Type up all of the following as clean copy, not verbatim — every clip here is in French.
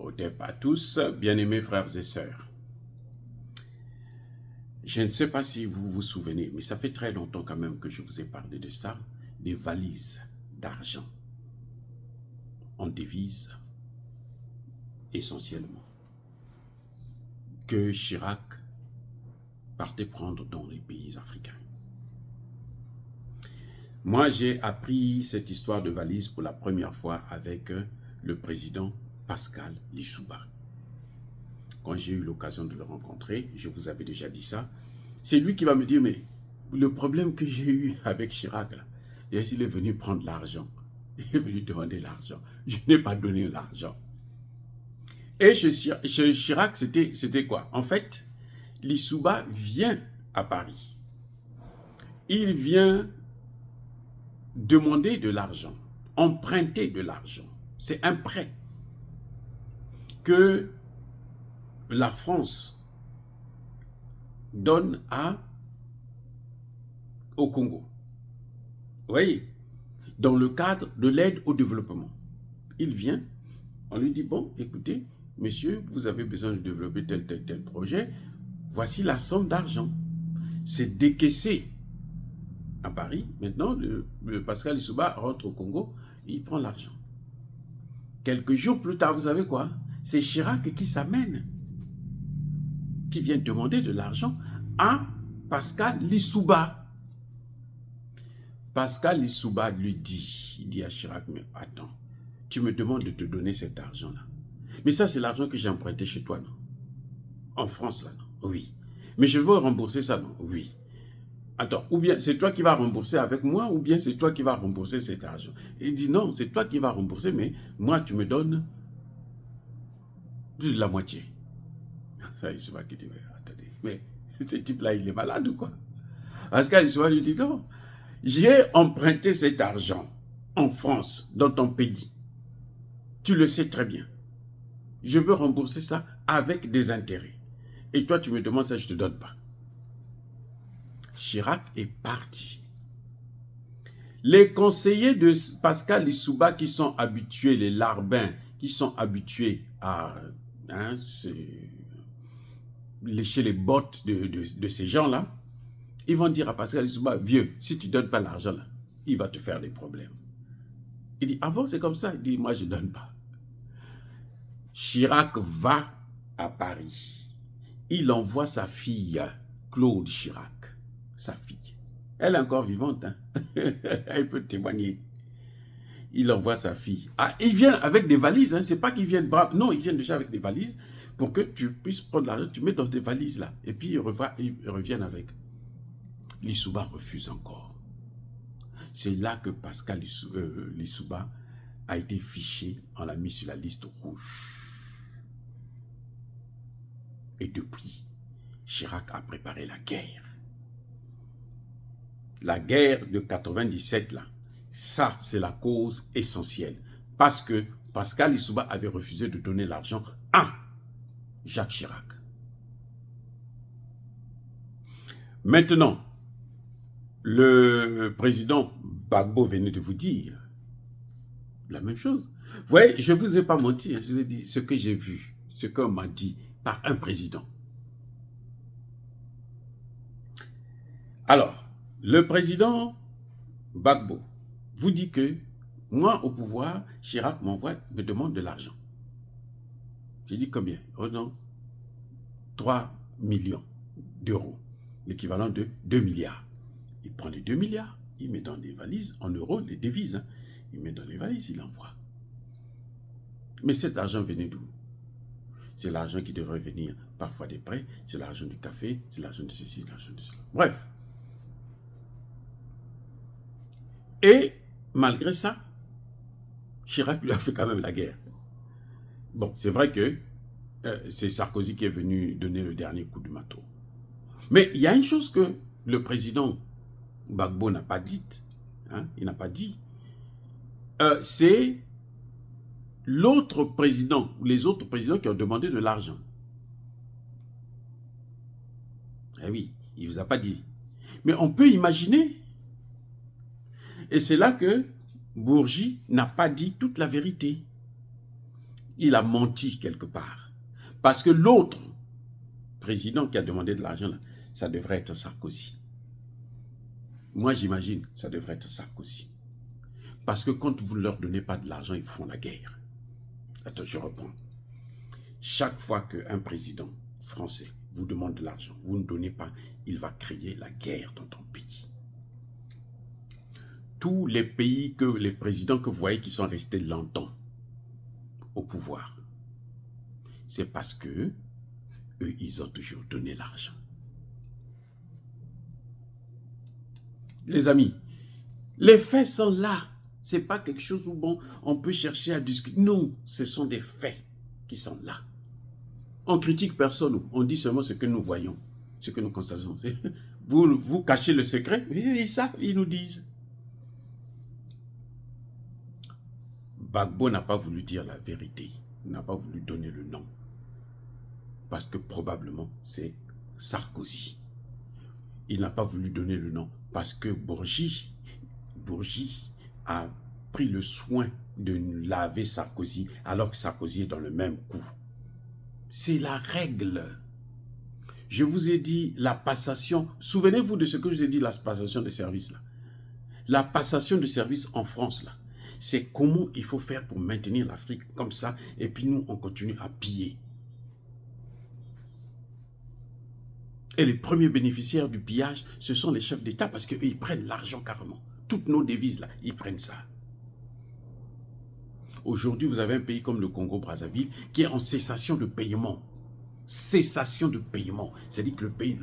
Odep à tous, bien-aimés frères et sœurs. Je ne sais pas si vous vous souvenez, mais ça fait très longtemps quand même que je vous ai parlé de ça, des valises d'argent en devise, essentiellement, que Chirac partait prendre dans les pays africains. Moi, j'ai appris cette histoire de valise pour la première fois avec le président Pascal Lissouba. Quand j'ai eu l'occasion de le rencontrer, je vous avais déjà dit ça, c'est lui qui va me dire, mais le problème que j'ai eu avec Chirac, là, il est venu prendre l'argent. Il est venu demander l'argent. Je n'ai pas donné l'argent. Et chez Chirac, c'était quoi? En fait, Lissouba vient à Paris. Il vient demander de l'argent, emprunter de l'argent. C'est un prêt que la France donne au Congo. Vous voyez, dans le cadre de l'aide au développement. Il vient, on lui dit, bon, écoutez, monsieur, vous avez besoin de développer tel projet, voici la somme d'argent. C'est décaissé à Paris. Maintenant, le Pascal Lissouba rentre au Congo, il prend l'argent. Quelques jours plus tard, vous savez quoi? C'est Chirac qui s'amène, qui vient demander de l'argent à Pascal Lissouba. Pascal Lissouba lui dit, il dit à Chirac, mais attends, tu me demandes de te donner cet argent-là. Mais ça, c'est l'argent que j'ai emprunté chez toi, non? En France, là, non? Oui. Mais je veux rembourser ça, non? Oui. Attends, ou bien c'est toi qui vas rembourser avec moi, ou bien c'est toi qui vas rembourser cet argent. Et il dit, non, c'est toi qui vas rembourser, mais moi, tu me donnes plus de la moitié. Ça, Lissouba qui dit, mais attendez, mais ce type-là, il est malade ou quoi? Pascal Lissouba lui dit, non, j'ai emprunté cet argent en France, dans ton pays. Tu le sais très bien. Je veux rembourser ça avec des intérêts. Et toi, tu me demandes ça, je ne te donne pas. Chirac est parti. Les conseillers de Pascal Lissouba qui sont habitués, les larbins, qui sont habitués à lécher les bottes de ces gens-là, ils vont dire à Pascal Lissouba, vieux, si tu ne donnes pas l'argent, là, il va te faire des problèmes. Il dit, ah bon, c'est comme ça? Il dit, moi, je ne donne pas. Chirac va à Paris. Il envoie sa fille, Claude Chirac, sa fille. Elle est encore vivante, hein? Elle peut témoigner. Il envoie sa fille. Ah, ils viennent avec des valises, hein? C'est pas qu'ils viennent braves. Non, ils viennent déjà avec des valises pour que tu puisses prendre l'argent, tu mets dans tes valises là. Et puis ils reviennent avec. Lissouba refuse encore. C'est là que Pascal Lissouba a été fiché, on l'a mis sur la liste rouge. Et depuis, Chirac a préparé la guerre. La guerre de 97, là, ça, c'est la cause essentielle. Parce que Pascal Lissouba avait refusé de donner l'argent à Jacques Chirac. Maintenant, le président Gbagbo venait de vous dire la même chose. Vous voyez, je ne vous ai pas menti, je vous ai dit ce que j'ai vu, ce qu'on m'a dit par un président. Alors, le président Gbagbo vous dit que moi, au pouvoir, Chirac me demande de l'argent. J'ai dit combien? Oh non, 3 millions d'euros, l'équivalent de 2 milliards. Il prend les 2 milliards, il met dans des valises, en euros, les devises. Hein. Il met dans les valises, il envoie. Mais cet argent venait d'où? C'est l'argent qui devrait venir parfois des prêts, c'est l'argent du café, c'est l'argent de ceci, l'argent de cela. Bref. Et malgré ça, Chirac lui a fait quand même la guerre. Bon, c'est vrai que c'est Sarkozy qui est venu donner le dernier coup de marteau. Mais il y a une chose que le président Gbagbo n'a pas dite, hein, il n'a pas dit, c'est l'autre président, ou les autres présidents qui ont demandé de l'argent. Eh oui, il ne vous a pas dit. Mais on peut imaginer. Et c'est là que Bourgi n'a pas dit toute la vérité. il a menti quelque part. Parce que l'autre président qui a demandé de l'argent, ça devrait être Sarkozy. Moi, j'imagine, ça devrait être Sarkozy. Parce que quand vous ne leur donnez pas de l'argent, ils font la guerre. Attends, je reprends. Chaque fois qu'un président français vous demande de l'argent, vous ne donnez pas, il va créer la guerre dans ton pays. Tous les pays, les présidents que vous voyez qui sont restés longtemps au pouvoir, c'est parce que eux, ils ont toujours donné l'argent. Les amis, les faits sont là. Ce n'est pas quelque chose où bon, on peut chercher à discuter. Non, ce sont des faits qui sont là. On critique personne, on dit seulement ce que nous voyons, ce que nous constatons. Vous cachez le secret, et ça, ils nous disent. Gbagbo n'a pas voulu dire la vérité, il n'a pas voulu donner le nom. Parce que probablement, c'est Sarkozy. Il n'a pas voulu donner le nom parce que Bourgi a pris le soin de laver Sarkozy alors que Sarkozy est dans le même coup. C'est la règle. Je vous ai dit la passation. Souvenez-vous de ce que je vous ai dit, la passation de service là. La passation de service en France là, c'est comment il faut faire pour maintenir l'Afrique comme ça et puis nous on continue à piller. Et les premiers bénéficiaires du pillage, ce sont les chefs d'État parce qu'ils prennent l'argent carrément. Toutes nos devises là, ils prennent ça. Aujourd'hui, vous avez un pays comme le Congo-Brazzaville qui est en cessation de paiement. Cessation de paiement. C'est-à-dire que le pays,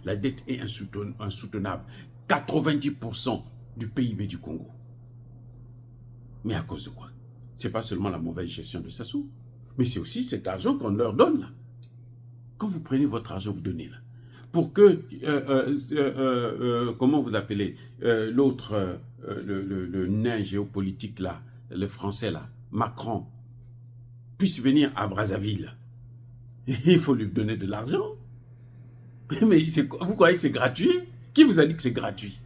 la dette est insoutenable. 90% du PIB du Congo. Mais à cause de quoi? Ce n'est pas seulement la mauvaise gestion de Sassou, mais c'est aussi cet argent qu'on leur donne là. Quand vous prenez votre argent, vous donnez là. Pour que, comment vous l'appelez, l'autre, le nain géopolitique là, le français là, Macron, puisse venir à Brazzaville. Il faut lui donner de l'argent. Mais vous croyez que c'est gratuit? Qui vous a dit que c'est gratuit?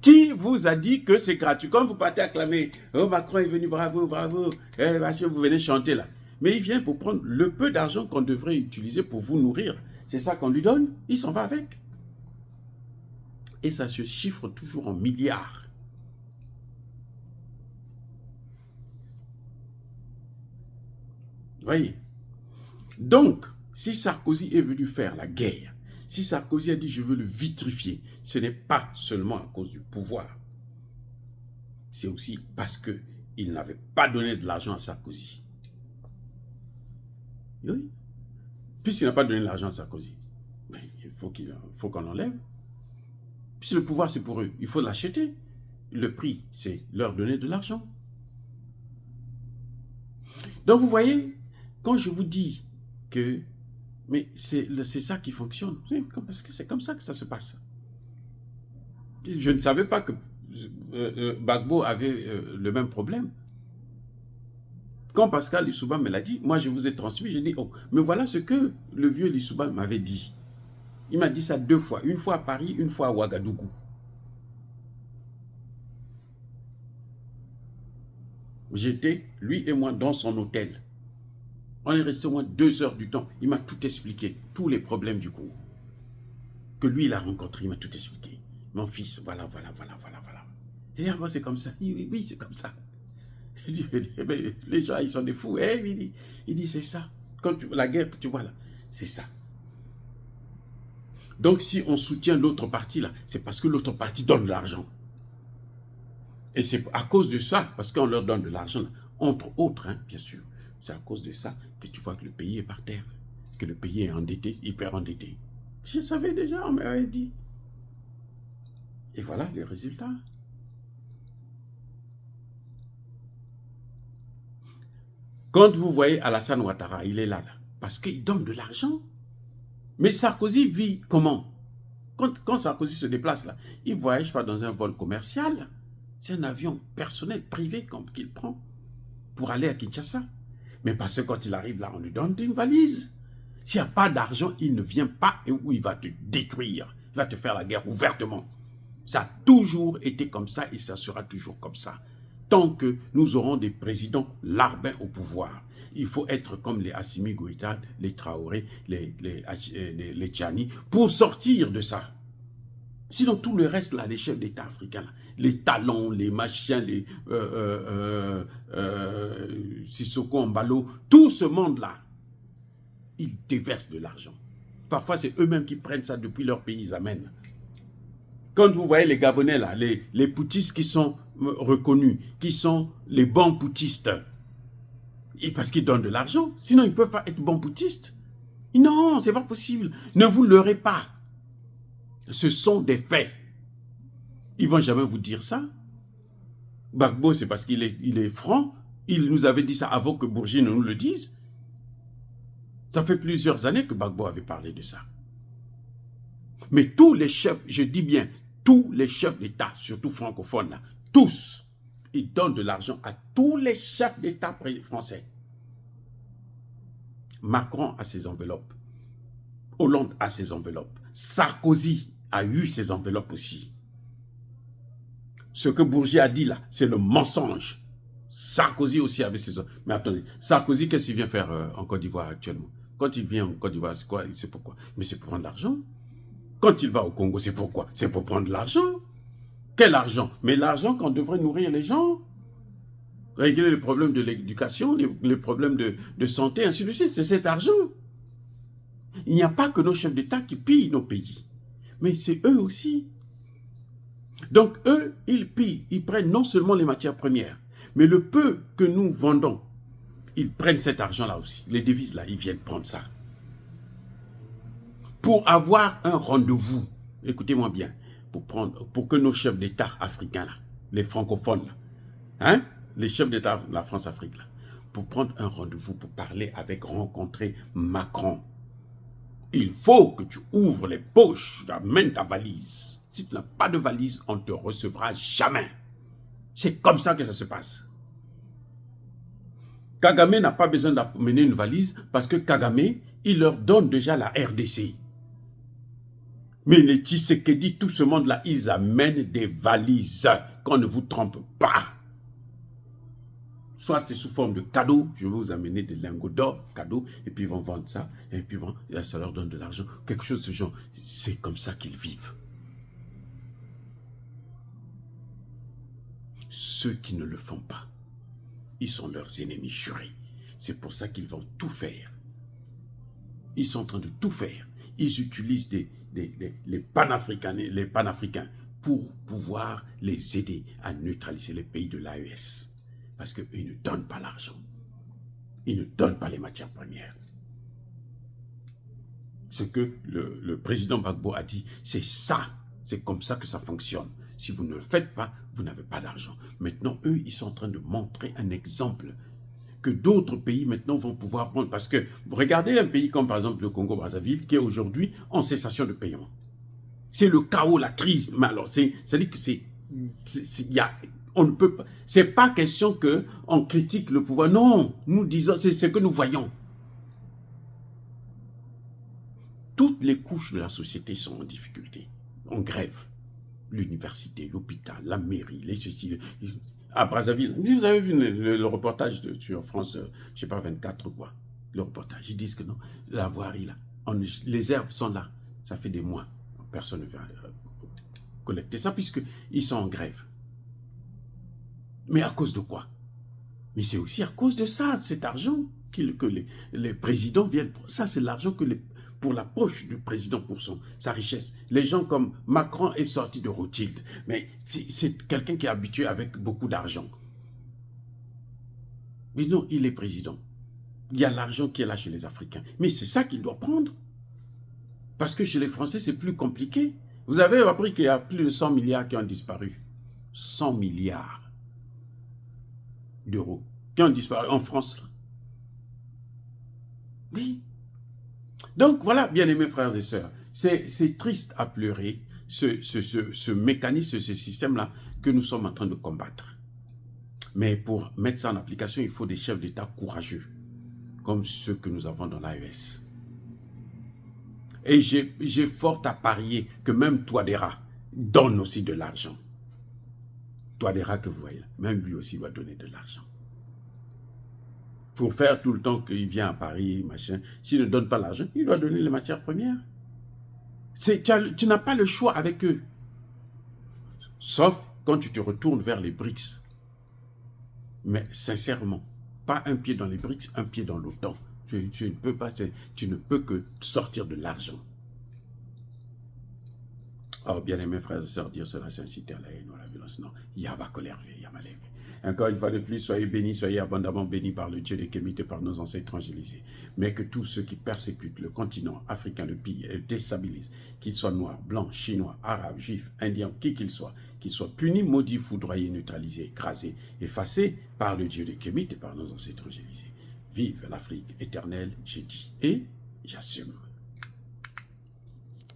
Qui vous a dit que c'est gratuit? Quand vous partez acclamer, oh Macron est venu, bravo, bravo, vous venez chanter là. Mais il vient pour prendre le peu d'argent qu'on devrait utiliser pour vous nourrir. C'est ça qu'on lui donne, il s'en va avec. Et ça se chiffre toujours en milliards. Vous voyez? Donc, si Sarkozy est venu faire la guerre, si Sarkozy a dit je veux le vitrifier, ce n'est pas seulement à cause du pouvoir. C'est aussi parce qu'il n'avait pas donné de l'argent à Sarkozy. Oui. Puisqu'il n'a pas donné de l'argent à Sarkozy, ben, il faut qu'on l'enlève. Puisque le pouvoir, c'est pour eux. Il faut l'acheter. Le prix, c'est leur donner de l'argent. Donc, vous voyez, quand je vous dis que mais c'est ça qui fonctionne, parce que c'est comme ça que ça se passe. Je ne savais pas que Gbagbo avait le même problème. Quand Pascal Lissouba me l'a dit, moi je vous ai transmis, j'ai dit, oh, mais voilà ce que le vieux Lissouba m'avait dit. Il m'a dit ça 2 fois, une fois à Paris, une fois à Ouagadougou. J'étais, lui et moi, dans son hôtel. On est resté au moins 2 heures du temps. Il m'a tout expliqué, tous les problèmes du Congo. Que lui, il a rencontré, il m'a tout expliqué. Mon fils, voilà. Et moi, c'est comme ça. Oui, c'est comme ça. Il dit, mais les gens, ils sont des fous. Il dit, c'est ça. Quand la guerre que tu vois là, c'est ça. Donc, si on soutient l'autre partie là, c'est parce que l'autre partie donne de l'argent. Et c'est à cause de ça, parce qu'on leur donne de l'argent, entre autres, hein, bien sûr, c'est à cause de ça que tu vois que le pays est par terre, que le pays est endetté, hyper endetté. Je savais déjà, on m'avait dit. Et voilà les résultats. Quand vous voyez Alassane Ouattara, il est là, parce qu'il donne de l'argent. Mais Sarkozy vit comment? Quand Sarkozy se déplace là, il ne voyage pas dans un vol commercial. C'est un avion personnel, privé qu'il prend pour aller à Kinshasa. Mais parce que quand il arrive là, on lui donne une valise. S'il n'y a pas d'argent, il ne vient pas et où il va te détruire. Il va te faire la guerre ouvertement. Ça a toujours été comme ça et ça sera toujours comme ça. tant que nous aurons des présidents larbins au pouvoir. Il faut être comme les Assimi Goïta, les Traoré, les Tchani, pour sortir de ça. Sinon, tout le reste, là, les chefs d'État africains, là, les talons, les machins, les Sissoko Mbalo, tout ce monde-là, ils déversent de l'argent. Parfois, c'est eux-mêmes qui prennent ça depuis leur pays, ils amènent. Quand vous voyez les Gabonais, là, les poutistes qui sont reconnus, qui sont les bons poutistes, et parce qu'ils donnent de l'argent, sinon ils ne peuvent pas être bons poutistes. Non, c'est pas possible. Ne vous leurrez pas. Ce sont des faits. Ils ne vont jamais vous dire ça. Gbagbo, c'est parce qu'il est franc. Il nous avait dit ça avant que Bourgi ne nous le dise. Ça fait plusieurs années que Gbagbo avait parlé de ça. Mais tous les chefs, je dis bien, tous les chefs d'État, surtout francophones, là, tous, ils donnent de l'argent à tous les chefs d'État français. Macron a ses enveloppes. Hollande a ses enveloppes. Sarkozy a eu ses enveloppes aussi. Ce que Bourgi a dit là, c'est le mensonge. Sarkozy aussi avait ses enveloppes. Mais attendez, Sarkozy, qu'est-ce qu'il vient faire en Côte d'Ivoire actuellement? Quand il vient en Côte d'Ivoire, c'est quoi? C'est pourquoi? Mais c'est pour prendre l'argent. Quand il va au Congo, c'est pourquoi? C'est pour prendre l'argent. Quel argent? Mais l'argent qu'on devrait nourrir les gens. Régler les problèmes de l'éducation, les problèmes de santé, ainsi de suite. C'est cet argent. Il n'y a pas que nos chefs d'État qui pillent nos pays. Mais c'est eux aussi. Donc eux, ils pillent. Ils prennent non seulement les matières premières, mais le peu que nous vendons, ils prennent cet argent-là aussi. Les devises là, ils viennent prendre ça. Pour avoir un rendez-vous, écoutez-moi bien, pour que nos chefs d'État africains, là, les francophones, là, hein, les chefs d'État de la France-Afrique, là, pour prendre un rendez-vous, pour parler avec, rencontrer Macron, il faut que tu ouvres les poches, tu amènes ta valise. Si tu n'as pas de valise, on ne te recevra jamais. C'est comme ça que ça se passe. Kagame n'a pas besoin d'amener une valise parce que Kagame, il leur donne déjà la RDC. Mais les Tshisekedi, tout ce monde-là, ils amènent des valises. Qu'on ne vous trompe pas. Soit c'est sous forme de cadeau, je vais vous amener des lingots d'or, cadeau, et puis ils vont vendre ça, et puis ça leur donne de l'argent. Quelque chose de ce genre. C'est comme ça qu'ils vivent. Ceux qui ne le font pas, ils sont leurs ennemis jurés. C'est pour ça qu'ils vont tout faire. Ils sont en train de tout faire. Ils utilisent les panafricains pour pouvoir les aider à neutraliser les pays de l'AES. Parce qu'ils ne donnent pas l'argent. Ils ne donnent pas les matières premières. Ce que le président Gbagbo a dit, c'est ça. C'est comme ça que ça fonctionne. Si vous ne le faites pas, vous n'avez pas d'argent. Maintenant, eux, ils sont en train de montrer un exemple que d'autres pays maintenant vont pouvoir prendre. Parce que regardez un pays comme par exemple le Congo-Brazzaville qui est aujourd'hui en cessation de paiement. C'est le chaos, la crise. Mais alors, c'est-à-dire que on ne peut pas. C'est pas question que on critique le pouvoir. Non, nous disons, c'est ce que nous voyons. Toutes les couches de la société sont en difficulté, en grève. L'université, l'hôpital, la mairie, les ceci. À Brazzaville, vous avez vu le reportage sur France, je ne sais pas, 24 ou quoi. Le reportage, ils disent que non, la voirie là, les herbes sont là. Ça fait des mois. Personne ne vient collecter ça puisqu'ils sont en grève. Mais à cause de quoi? Mais c'est aussi à cause de ça, cet argent que les présidents viennent. Ça, c'est l'argent pour la poche du président, pour sa richesse. Les gens comme Macron est sorti de Rothschild. Mais c'est quelqu'un qui est habitué avec beaucoup d'argent. Mais non, il est président. Il y a l'argent qui est là chez les Africains. Mais c'est ça qu'il doit prendre. Parce que chez les Français, c'est plus compliqué. Vous avez appris qu'il y a plus de 100 milliards qui ont disparu. 100 milliards d'euros qui ont disparu en France. Oui. Donc voilà, bien-aimés frères et sœurs, c'est triste à pleurer, ce mécanisme, ce système-là que nous sommes en train de combattre. Mais pour mettre ça en application, il faut des chefs d'État courageux, comme ceux que nous avons dans l'AES. Et j'ai fort à parier que même Touadéra donne aussi de l'argent. Touadéra que vous voyez là, même lui aussi va donner de l'argent. Pour faire tout le temps qu'il vient à Paris, machin, s'il ne donne pas l'argent, il doit donner les matières premières. Tu n'as pas le choix avec eux. Sauf quand tu te retournes vers les BRICS. Mais sincèrement, pas un pied dans les BRICS, un pied dans l'OTAN. Tu ne peux que sortir de l'argent. Oh, bien-aimés frères et sœurs, dire cela, c'est inciter à la haine ou à la violence. Non, Yaba colère, Yamalek. Encore une fois de plus, soyez bénis, soyez abondamment bénis par le Dieu des Kémites et par nos ancêtres angélisés. Mais que tous ceux qui persécutent le continent africain, le pillent et le déstabilisent, qu'ils soient noirs, blancs, chinois, arabes, juifs, indiens, qui qu'ils soient punis, maudits, foudroyés, neutralisés, écrasés, effacés par le Dieu des Kémites et par nos ancêtres angélisés. Vive l'Afrique éternelle, j'ai dit, et j'assume.